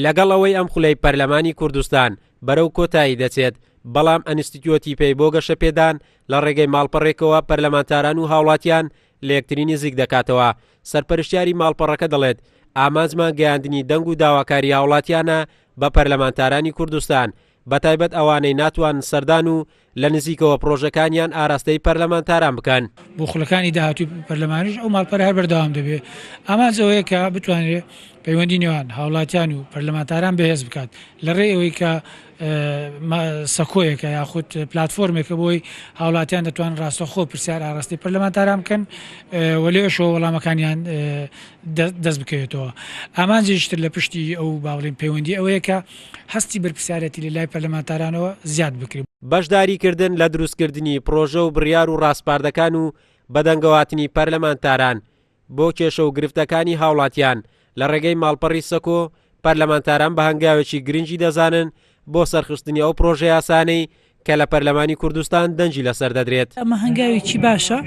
لەگەڵ ئەوەی ئەم خولەی پەرلەمانی کوردستان بەرەو کۆتایی دەچێت، بەڵام ئەنستیتیۆتی پێی بۆ گەشەپێدان لە ڕێگەی ماڵپەڕێکەوە پەرلەمانتاران و هاوڵاتیان لە یەکتری نزیک دەکاتەوە. سەرپەرشتیاری ماڵپەڕەکە دەڵێت ئامانجمان گەیاندنی دەنگ و داواکاری هاوڵاتیانە بە پەرلەمانتارانی کوردستان، بەتایبەت ئەوانەی ناتوان سەردان و لە نزیکەوە پرۆژەکانیان ئاراستەی پەرلەمانتاران بکەن. بۆ خولەکانی داهاتوی پەرلەمانیش ئەو ماڵپەرە هەر بەردەوام دەبێت. ئامانجەوەیە کە بتوانێت پەیوەندی نێوان هاوڵاتیان و پەرلەمانتاران بەهێز بکات لە ڕێ ئەوەی کە سەکۆیەکە یاخود پلتفۆرمێکە بۆی هاوڵاتیان دەتوان ڕاستەخۆ پرسیار ئاڕاستی پەرلەمانتاران بکەن و لێشەوە وەڵامەکانیان دەست بکەوێتەوە. ئامانجیشتر لە پشتی ئەو باوڵین پەیوەندی ئەوەیە کە هەستی بەرپرسیارەتی لە لای پەرلەمانتارانەوە زیاد بکرێت. بەشداریکردن لە دروستکردنی پرۆژە و بڕیار و ڕاستپاردەکان و بەدەنگەواتنی پەرلەمانتاران بۆ کێشە و گرفتەکانی هاوڵاتیان لە ڕێگەی ماڵپەڕی سەکۆ، پەرلەمانتاران بە هەنگاوێکی گرنگی دەزانن بۆ سەرخستنی ئەو پرۆژە یاسانەی کە لە پەرلەمانی کوردستان دەنجی لەسەر دەدرێت. ئەمە هەنگاوێکی باشە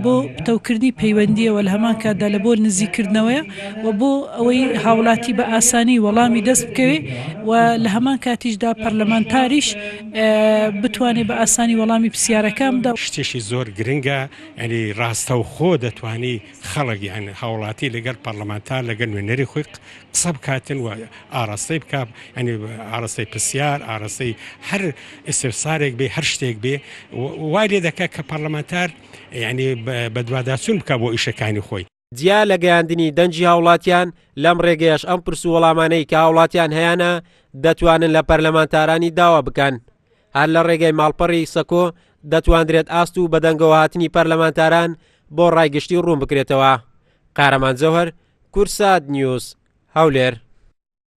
بۆ پتەوکردنی پەیوەندیەوە لە هەمان کاتدا لە بۆ نزیکردنەوەیە و بۆ ئەوەی هاوڵاتی بە ئاسانی وەڵامی دەست بکەوێ و لە هەمان کاتیشدا پەرلەمانتاریش بتوانێت بە ئاسانی وەڵامی پرسیارەکان بدە. شتێکی زۆر گرنگە، ینی ڕاستە و خۆ دەتوانی خەڵک یان هاوڵاتی لەگەڵ پەرلەمانتار لەگەڵ نوێنەری خۆی قسە بکاتن و ئاراستەی بکات، ینی ئاراستەی پرسیار، ئاراستەی هەر سارێک بێ، هەر شتێک بێ، وای لێ دەکات کە پەرلەمانتار ینی بە دوواداچوون بکە بۆ ئیشەکانی خۆی. جیا لە گەیاندنی دەنجی هاوڵاتیان لەم ڕێگەیەش ئەم پرس و وەڵامانەی کە هاوڵاتیان هەیەە دەتوانن لە پەرلەمانتارانی داوا بکەن. هەر لە ڕێگەی ماڵپەڕی سەکۆ دەتواندرێت ئاست و بەدەنگەوە هاتنی پەرلەمانتاران بۆ ڕایگەشتی ڕوون بکرێتەوە. قارەمان جەوهەر، کورسات نیوز، هەولێر.